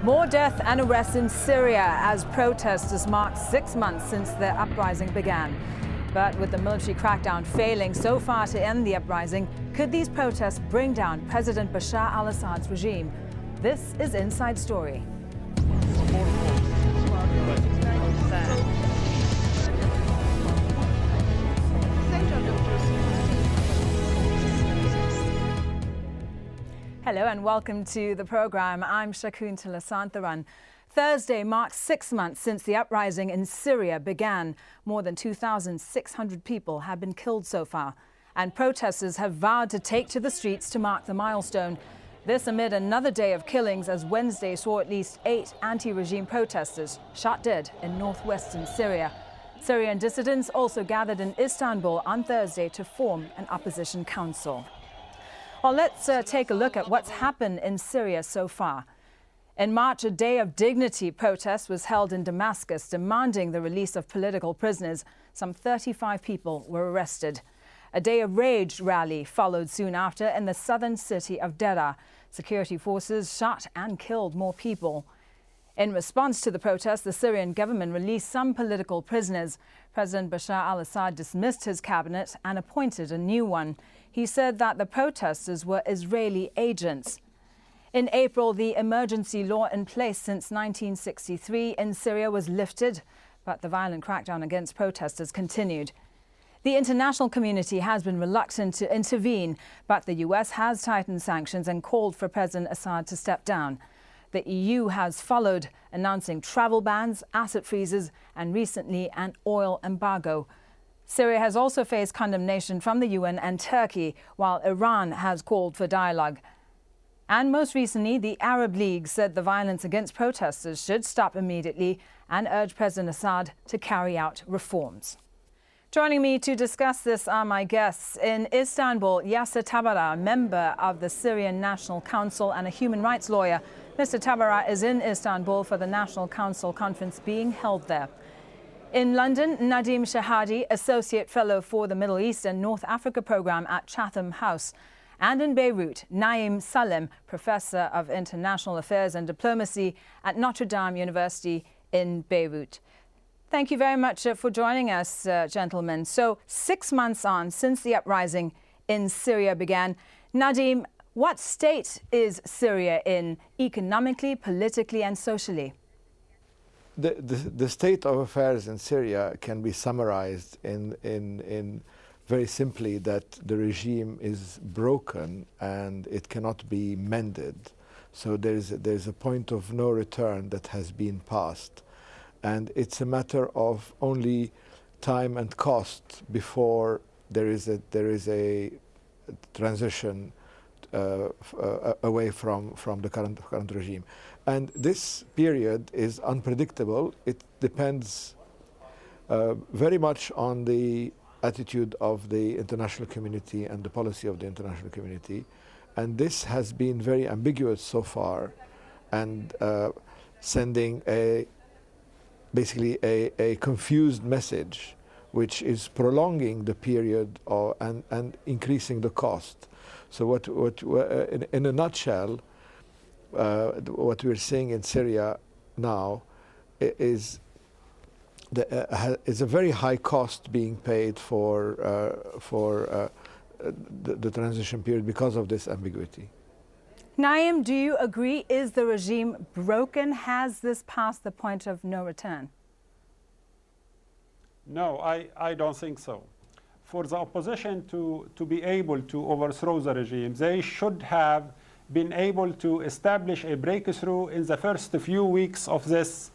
More death and arrests in Syria as protesters mark 6 months since the uprising began. But with the military crackdown failing so far to end the uprising, could these protests bring down President Bashar al-Assad's regime? This is Inside Story. Hello and welcome to the program. I'm Shakuntala Santharan. Thursday marks 6 months since the uprising in Syria began. More than 2,600 people have been killed so far, and protesters have vowed to take to the streets to mark the milestone. This amid another day of killings, as Wednesday saw at least 8 anti-regime protesters shot dead in northwestern Syria. Syrian dissidents also gathered in Istanbul on Thursday to form an opposition council. Well, let's take a look at what's happened in Syria so far. In March, a Day of Dignity protest was held in Damascus, demanding the release of political prisoners. Some 35 people were arrested. A Day of Rage rally followed soon after in the southern city of Deraa. Security forces shot and killed more people. In response to the protest, the Syrian government released some political prisoners. President Bashar al-Assad dismissed his cabinet and appointed a new one. He said that the protesters were Israeli agents. In April, the emergency law in place since 1963 in Syria was lifted, but the violent crackdown against protesters continued. The international community has been reluctant to intervene, but the US has tightened sanctions and called for President Assad to step down. The EU has followed, announcing travel bans, asset freezes, and recently an oil embargo. Syria has also faced condemnation from the UN and Turkey, while Iran has called for dialogue. And most recently, the Arab League said the violence against protesters should stop immediately and urged President Assad to carry out reforms. Joining me to discuss this are my guests. In Istanbul, Yasser Tabara, member of the Syrian National Council and a human rights lawyer. Mr. Tabara is in Istanbul for the National Council conference being held there. In London, Nadim Shahadi, Associate Fellow for the Middle East and North Africa Programme at Chatham House. And in Beirut, Naim Salem, Professor of International Affairs and Diplomacy at Notre Dame University in Beirut. Thank you very much for joining us, gentlemen. So 6 months on since the uprising in Syria began. Nadim, what state is Syria in economically, politically and socially? The state of affairs in Syria can be summarized in very simply that the regime is broken and it cannot be mended. So there's a point of no return that has been passed. And it's a matter of only time and cost before there is a transition away from the current regime. And this period is unpredictable. It depends very much on the attitude of the international community and the policy of the international community. And this has been very ambiguous so far, and sending basically a confused message, which is prolonging the period and increasing the cost. So in a nutshell, what we're seeing in Syria now is a very high cost being paid for the transition period because of this ambiguity. Naim, do you agree? Is the regime broken? Has this passed the point of no return? No, I don't think so. For the opposition to be able to overthrow the regime, they should have been able to establish a breakthrough in the first few weeks of this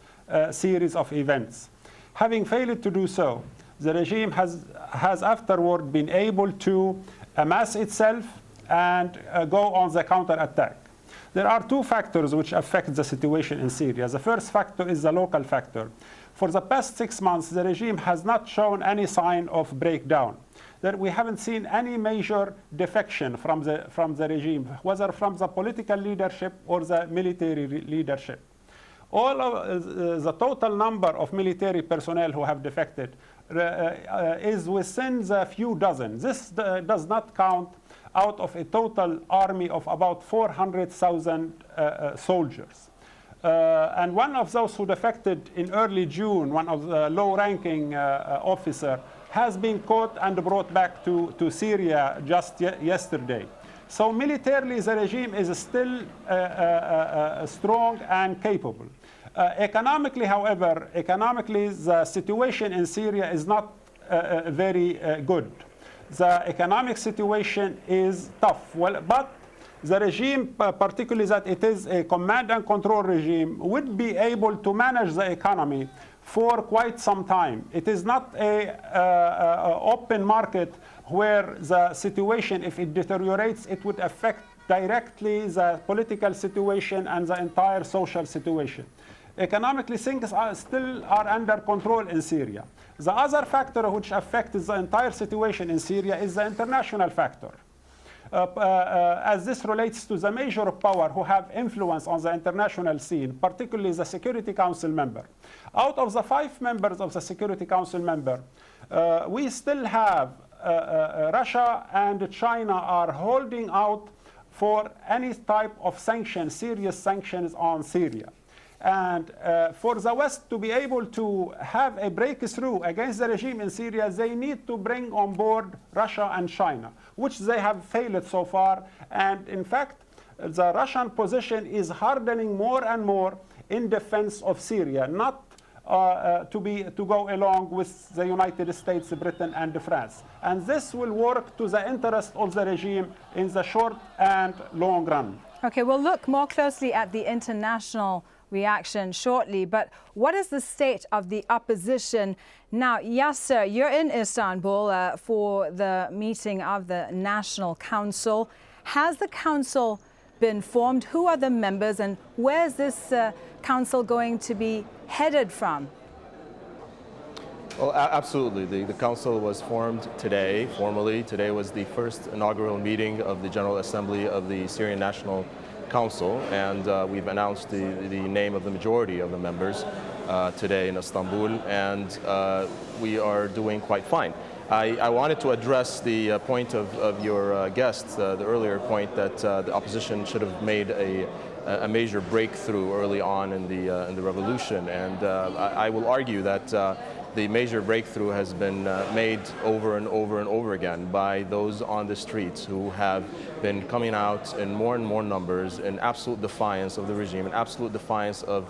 series of events. Having failed to do so, the regime has afterward been able to amass itself and go on the counterattack. There are two factors which affect the situation in Syria. The first factor is the local factor. For the past 6 months, the regime has not shown any sign of breakdown. We haven't seen any major defection from the regime, whether from the political leadership or the military leadership. All of the total number of military personnel who have defected is within the few dozen. This does not count out of a total army of about 400,000 soldiers. And one of those who defected in early June, one of the low-ranking officer, has been caught and brought back to Syria just yesterday. So militarily, the regime is still strong and capable. Economically, however, the situation in Syria is not very good. The economic situation is tough. Well, but the regime, particularly that it is a command and control regime, would be able to manage the economy for quite some time. It is not a open market where the situation, if it deteriorates, it would affect directly the political situation and the entire social situation. Economically, things still are under control in Syria. The other factor which affects the entire situation in Syria is the international factor. As this relates to the major power who have influence on the international scene, particularly the Security Council member. Out of the 5 members of the Security Council member, we still have Russia and China are holding out for any type of sanctions, serious sanctions on Syria. And for the West to be able to have a breakthrough against the regime in Syria, they need to bring on board Russia and China, which they have failed so far. And in fact, the Russian position is hardening more and more in defense of Syria, not to go along with the United States, Britain, and France. And this will work to the interest of the regime in the short and long run. Okay, we'll look more closely at the international reaction shortly, but what is the state of the opposition now? Yasser, you're in Istanbul for the meeting of the National Council. Has the council been formed? Who are the members, and where's this council going to be headed from? Well, absolutely. The council was formed today, formally. Today was the first inaugural meeting of the General Assembly of the Syrian National Council, and we've announced the name of the majority of the members today in Istanbul, and we are doing quite fine. I wanted to address the point of your guest, the earlier point that the opposition should have made a major breakthrough early on in the revolution, and I will argue that the major breakthrough has been made over and over and over again by those on the streets who have been coming out in more and more numbers in absolute defiance of the regime, in absolute defiance of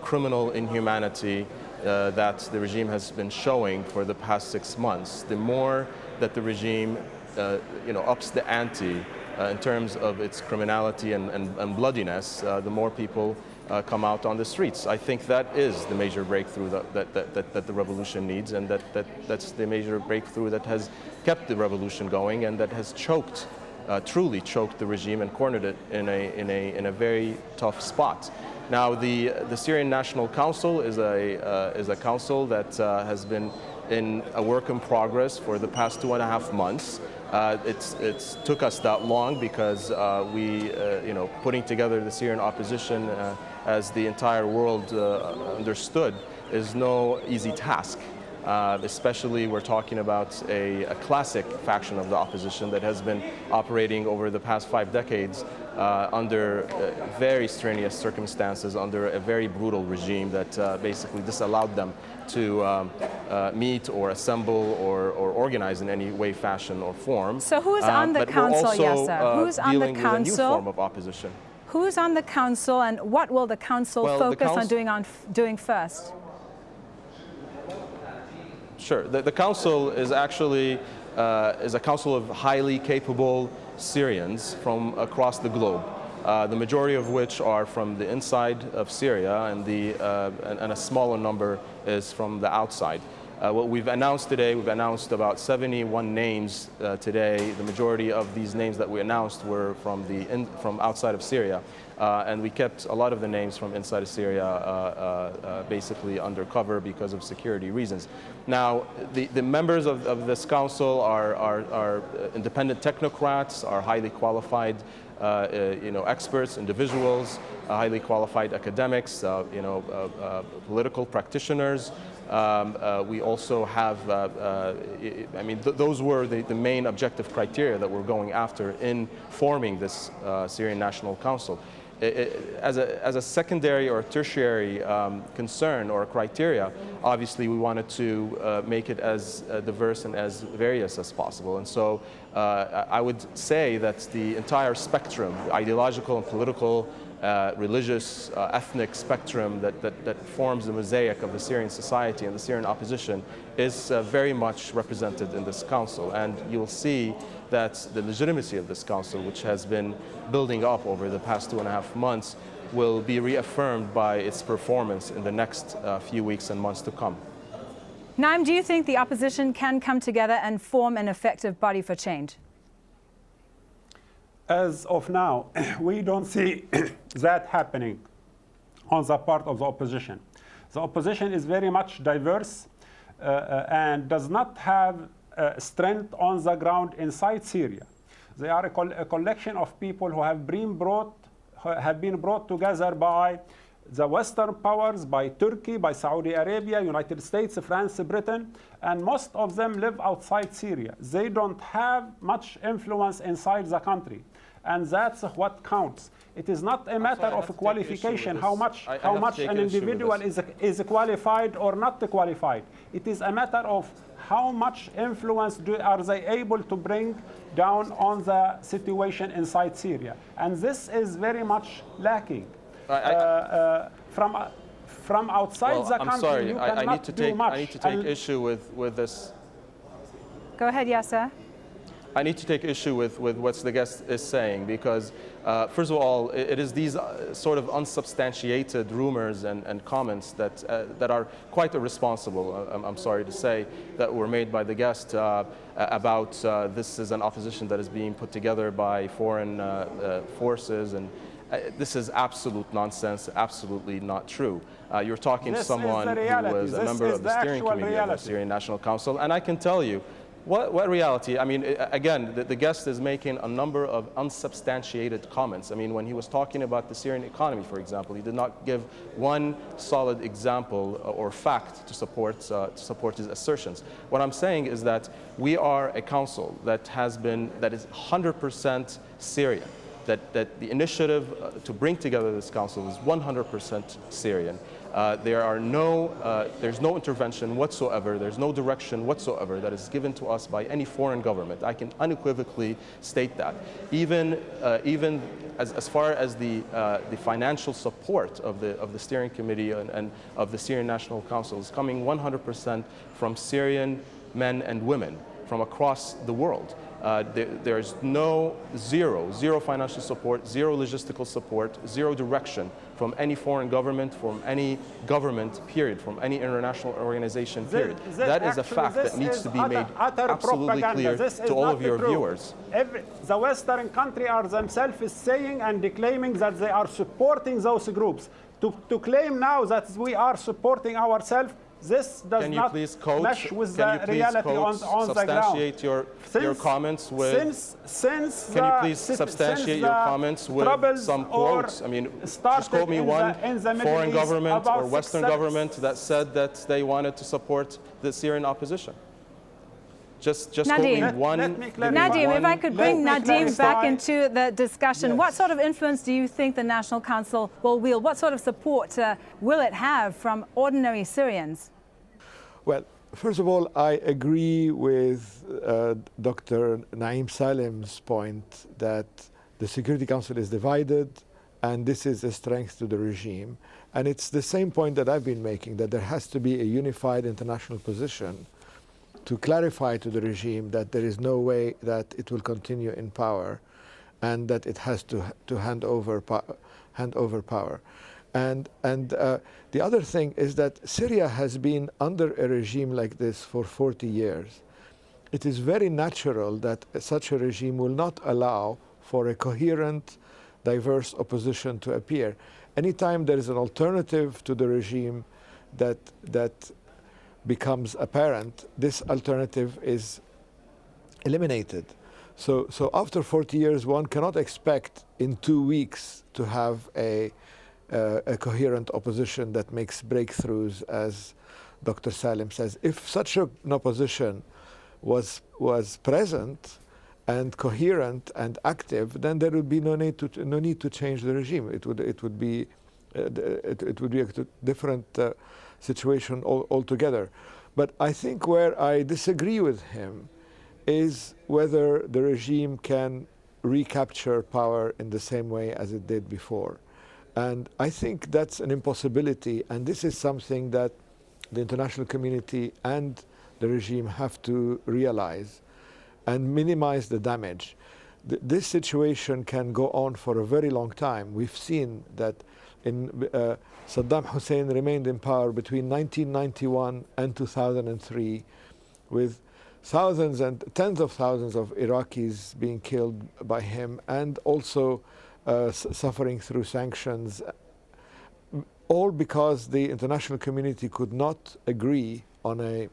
criminal inhumanity that the regime has been showing for the past 6 months. The more that the regime ups the ante in terms of its criminality and bloodiness, the more people come out on the streets. I think that is the major breakthrough that the revolution needs, and that's the major breakthrough that has kept the revolution going and that has choked, truly choked the regime and cornered it in a very tough spot. Now, the Syrian National Council is a council that has been in a work in progress for the past 2.5 months. It took us that long because we, putting together the Syrian opposition as the entire world understood is no easy task. Especially we're talking about a classic faction of the opposition that has been operating over the past 5 decades under very strenuous circumstances, under a very brutal regime that basically disallowed them to meet or assemble or organize in any way, fashion, or form. So who's on the council, Yasser? Who's on the council? With a new form of opposition. Who's on the council, and what will the council focus on doing first? Sure. The council is actually is a council of highly capable Syrians from across the globe, the majority of which are from the inside of Syria, and a smaller number is from the outside. What we've announced today, we've announced about 71 names today. The majority of these names that we announced were from outside of Syria, and we kept a lot of the names from inside of Syria basically undercover because of security reasons. Now, the members of this council are independent technocrats, are highly qualified experts, individuals, highly qualified academics, political practitioners. We also have, those were the main objective criteria that we're going after in forming this Syrian National Council. as a secondary or tertiary concern or criteria, obviously we wanted to make it as diverse and as various as possible. And so I would say that the entire spectrum, the ideological and political, religious, ethnic spectrum that forms the mosaic of the Syrian society and the Syrian opposition is very much represented in this council. And you'll see that the legitimacy of this council, which has been building up over the past 2.5 months, will be reaffirmed by its performance in the next few weeks and months to come. Naim, do you think the opposition can come together and form an effective body for change? As of now, we don't see that happening on the part of the opposition. The opposition is very much diverse and does not have strength on the ground inside Syria. They are a collection of people who have been brought together by the Western powers, by Turkey, by Saudi Arabia, United States, France, Britain, and most of them live outside Syria. They don't have much influence inside the country. And that's what counts. It is not a matter of qualification, how much an individual is qualified or not qualified. It is a matter of how much influence are they able to bring down on the situation inside Syria. And this is very much lacking. From outside the country, I'm sorry, you cannot do much. I need to take issue with this. Go ahead, Yasser. I need to take issue with what the guest is saying because, first of all, it is these sort of unsubstantiated rumors and comments that are quite irresponsible, I'm sorry to say, that were made by the guest about this is an opposition that is being put together by foreign forces, and this is absolute nonsense, absolutely not true. You're talking to someone who was a member of the steering committee of the Syrian National Council, and I can tell you, what reality? I mean, again, the guest is making a number of unsubstantiated comments. I mean, when he was talking about the Syrian economy, for example, he did not give one solid example or fact to support his assertions. What I'm saying is that we are a council that is 100% Syrian. That the initiative to bring together this council is 100% Syrian. There's no intervention whatsoever, there's no direction whatsoever that is given to us by any foreign government. I can unequivocally state that. Even as far as the financial support of the steering committee and of the Syrian National Council is coming 100% from Syrian men and women from across the world. There's zero financial support, zero logistical support, zero direction from any foreign government, from any government, period, from any international organization, period. That is a fact that needs to be made absolutely clear to all of your viewers. The Western countries are themselves saying and declaiming that they are supporting those groups. To claim now that we are supporting ourselves, this does not mesh with the reality on the ground. Your comments with? Can you please substantiate your comments with some quotes? I mean, just quote me one foreign government or Western government that said that they wanted to support the Syrian opposition. Just quote me one. Nadim, if I could bring Nadim back into the discussion, yes. What sort of influence do you think the National Council will wield? What sort of support will it have from ordinary Syrians? Well, first of all, I agree with Dr. Naim Salim's point that the Security Council is divided, and this is a strength to the regime. And it's the same point that I've been making, that there has to be a unified international position to clarify to the regime that there is no way that it will continue in power and that it has to hand over power. And the other thing is that Syria has been under a regime like this for 40 years. It is very natural that such a regime will not allow for a coherent, diverse opposition to appear. Anytime there is an alternative to the regime that becomes apparent, this alternative is eliminated. So after 40 years, one cannot expect in 2 weeks to have a coherent opposition that makes breakthroughs, as Dr. Salim says. If such an opposition was present and coherent and active, then there would be no need to change the regime. It would be a different situation altogether. But I think where I disagree with him is whether the regime can recapture power in the same way as it did before. And I think that's an impossibility, and this is something that the international community and the regime have to realize and minimize the damage. This situation can go on for a very long time. We've seen that Saddam Hussein remained in power between 1991 and 2003 with thousands and tens of thousands of Iraqis being killed by him, and also suffering through sanctions, all because the international community could not agree on a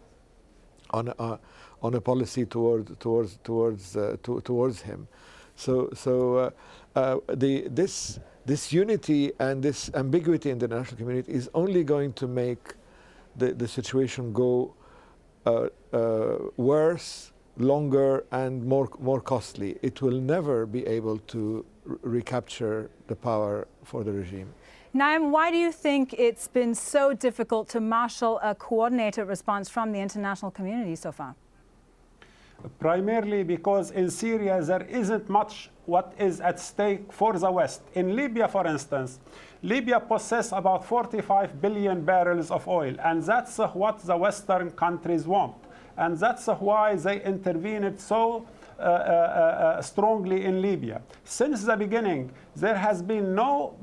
policy towards him. So this unity and this ambiguity in the international community is only going to make the situation go worse, longer, and more costly. It will never be able to recapture the power for the regime. Naim, why do you think it's been so difficult to marshal a coordinated response from the international community so far? Primarily because in Syria there isn't much what is at stake for the West. In Libya, for instance, Libya possesses about 45 billion barrels of oil, and that's what the Western countries want. And that's why they intervened so strongly in Libya. Since the beginning, there has been not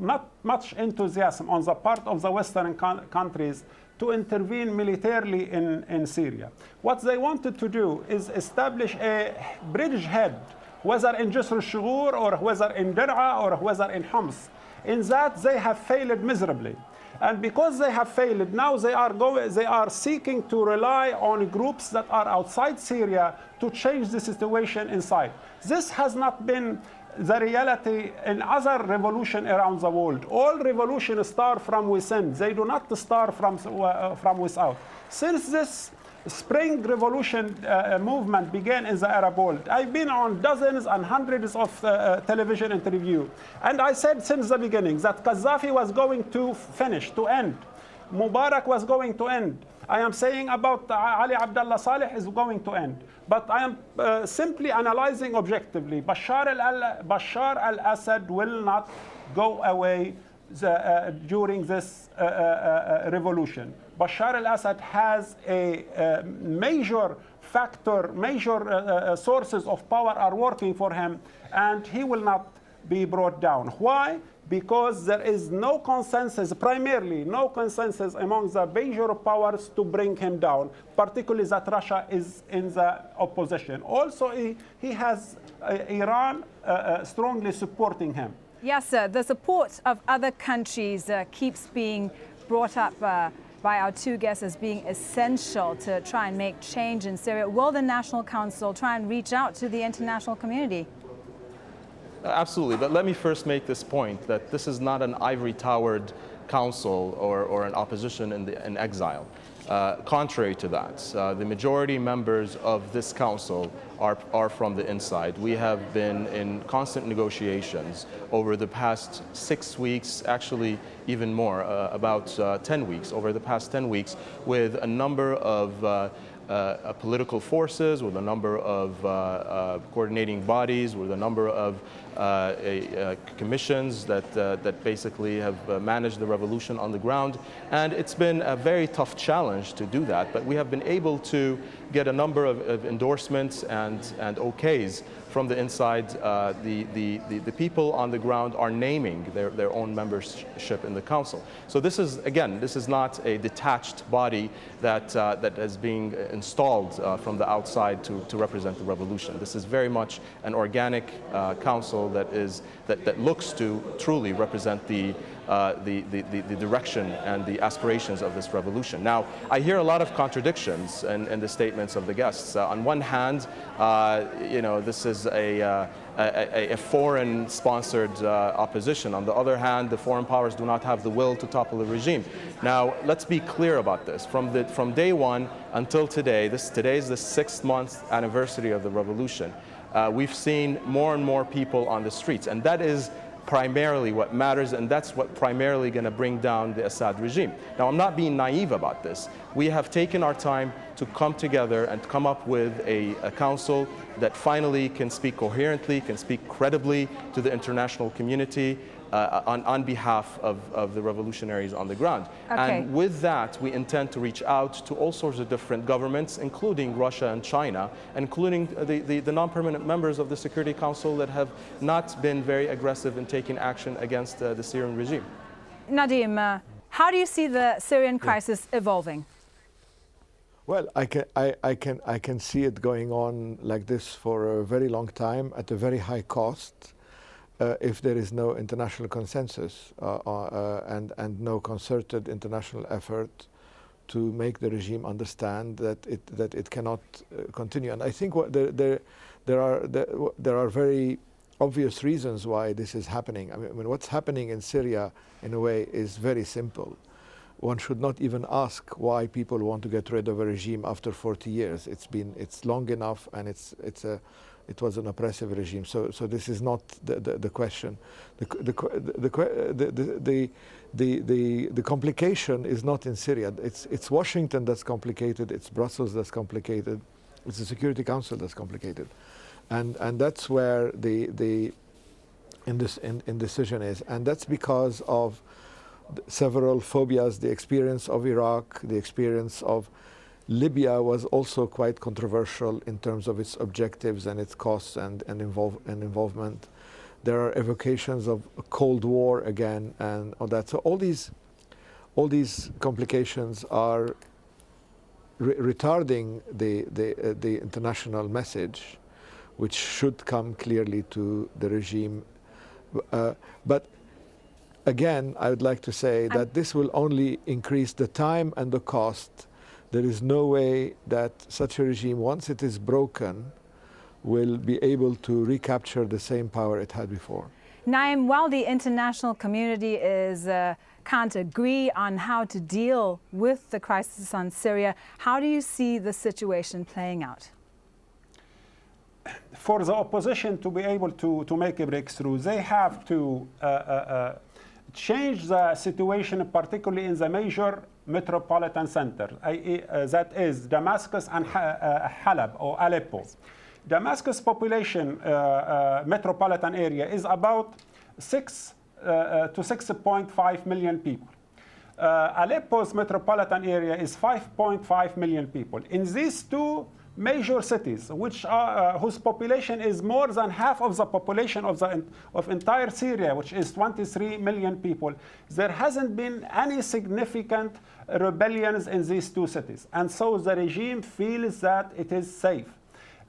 much enthusiasm on the part of the Western countries to intervene militarily in Syria. What they wanted to do is establish a bridgehead, whether in Jisr al-Shughur or whether in Dir'a or whether in Homs. In that, they have failed miserably. And because they have failed, now they are seeking to rely on groups that are outside Syria to change the situation inside. This has not been the reality in other revolutions around the world. All revolutions start from within. They do not start from without. Since this Spring Revolution movement began in the Arab world, I've been on dozens and hundreds of television interviews. And I said since the beginning that Gaddafi was going to finish, to end. Mubarak was going to end. I am saying about Ali Abdullah Saleh is going to end. But I am simply analyzing objectively. Bashar al-Assad will not go away during this revolution. Bashar al-Assad has a major factor, major sources of power are working for him, and he will not be brought down. Why? Because there is no consensus, primarily no consensus among the major powers to bring him down, particularly that Russia is in the opposition. Also, he has Iran strongly supporting him. Yes, sir. The support of other countries keeps being brought up by our two guests as being essential to try and make change in Syria. Will the National Council try and reach out to the international community? Absolutely, but let me first make this point that this is not an ivory-towered council or an opposition in exile. Contrary to that, the majority members of this council are from the inside. We have been in constant negotiations over the past 6 weeks, actually even more, about 10 weeks, over the past 10 weeks, with a number of political forces, with a number of coordinating bodies, with a number of commissions that basically have managed the revolution on the ground. And it's been a very tough challenge to do that, but we have been able to get a number of endorsements and okays from the inside. The people on the ground are naming their own membership in the council. So this is, again, this is not a detached body that is being installed from the outside to represent the revolution. This is very much an organic council that looks to truly represent the direction and the aspirations of this revolution. Now, I hear a lot of contradictions in the statements of the guests. On one hand, this is a foreign-sponsored opposition. On the other hand, the foreign powers do not have the will to topple the regime. Now, let's be clear about this. From day one until today, today is the 6th month anniversary of the revolution. we've seen more and more people on the streets, and that is primarily what matters, and that's what primarily going to bring down the Assad regime. Now, I'm not being naive about this. We have taken our time to come together and come up with a council that finally can speak coherently, can speak credibly to the international community on behalf of the revolutionaries on the ground. Okay. And with that, we intend to reach out to all sorts of different governments, including Russia and China, including the non-permanent members of the Security Council that have not been very aggressive in taking action against the Syrian regime. Nadim, how do you see the Syrian crisis evolving? Well, I can see it going on like this for a very long time at a very high cost. If there is no international consensus and no concerted international effort to make the regime understand that it cannot continue. And I think there are very obvious reasons why this is happening. I mean, what's happening in Syria, in a way, is very simple. One should not even ask why people want to get rid of a regime after 40 years. It's long enough, and it was an oppressive regime. So this is not the question. The complication is not in Syria. It's Washington that's complicated. It's Brussels that's complicated. It's the Security Council that's complicated, and that's where the indecision is, and that's because of several phobias. The experience of Iraq, the experience of Libya was also quite controversial in terms of its objectives and its costs and involvement. There are evocations of a Cold War again and all that. So all these complications are retarding the international message, which should come clearly to the regime. But again, I would like to say that this will only increase the time and the cost. There is no way that such a regime, once it is broken, will be able to recapture the same power it had before. Naim, while the international community can't agree on how to deal with the crisis on Syria, how do you see the situation playing out? For the opposition to be able to make a breakthrough, they have to change the situation, particularly in the major metropolitan center, that is Damascus and Halab or Aleppo. Damascus population metropolitan area is about 6 to 6.5 million people. Aleppo's metropolitan area is 5.5 million people. In these two major cities, whose population is more than half of the population of entire Syria, which is 23 million people, there hasn't been any significant rebellions in these two cities. And so the regime feels that it is safe.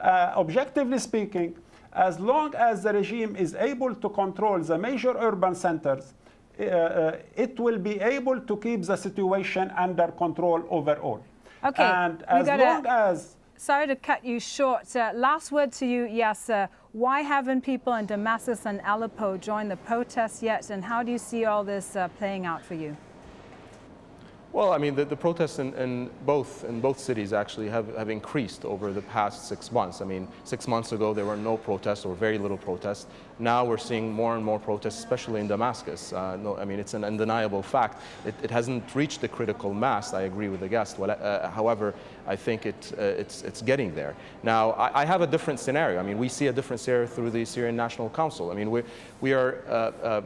Objectively speaking, as long as the regime is able to control the major urban centers, it will be able to keep the situation under control overall. Okay, and as long as... Sorry to cut you short. Last word to you, Yasser. Why haven't people in Damascus and Aleppo joined the protests yet, and how do you see all this playing out for you? Well, I mean, the protests in both cities actually have increased over the past 6 months. I mean, 6 months ago, there were no protests or very little protests. Now we're seeing more and more protests, especially in Damascus. I mean, it's an undeniable fact. It hasn't reached the critical mass. I agree with the guest. Well, however, I think it's getting there. Now, I have a different scenario. I mean, we see a different scenario through the Syrian National Council. I mean, we are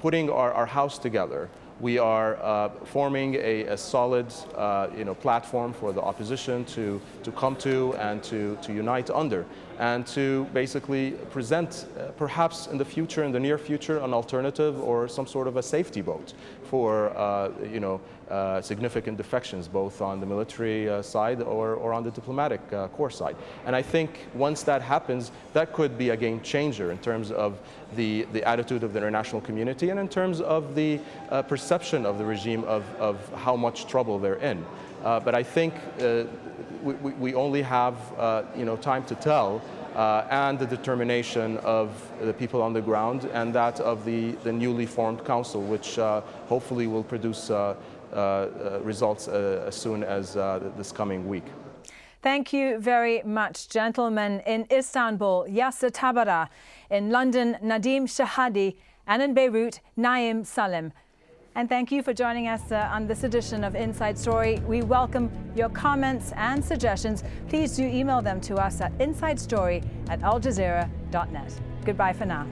putting our house together. We are forming a solid platform for the opposition to come to and to unite under, and to basically present perhaps in the near future, an alternative or some sort of a safety vote for significant defections, both on the military side or on the diplomatic corps side. And I think once that happens, that could be a game changer in terms of the attitude of the international community and in terms of the perception of the regime of how much trouble they're in. But I think we only have time to tell, and the determination of the people on the ground and that of the newly formed council, which hopefully will produce results as soon as this coming week. Thank you very much, gentlemen. In Istanbul, Yasser Tabara. In London, Nadim Shahadi. And in Beirut, Naim Salim. And thank you for joining us on this edition of Inside Story. We welcome your comments and suggestions. Please do email them to us at insidestory@aljazeera.net. Goodbye for now.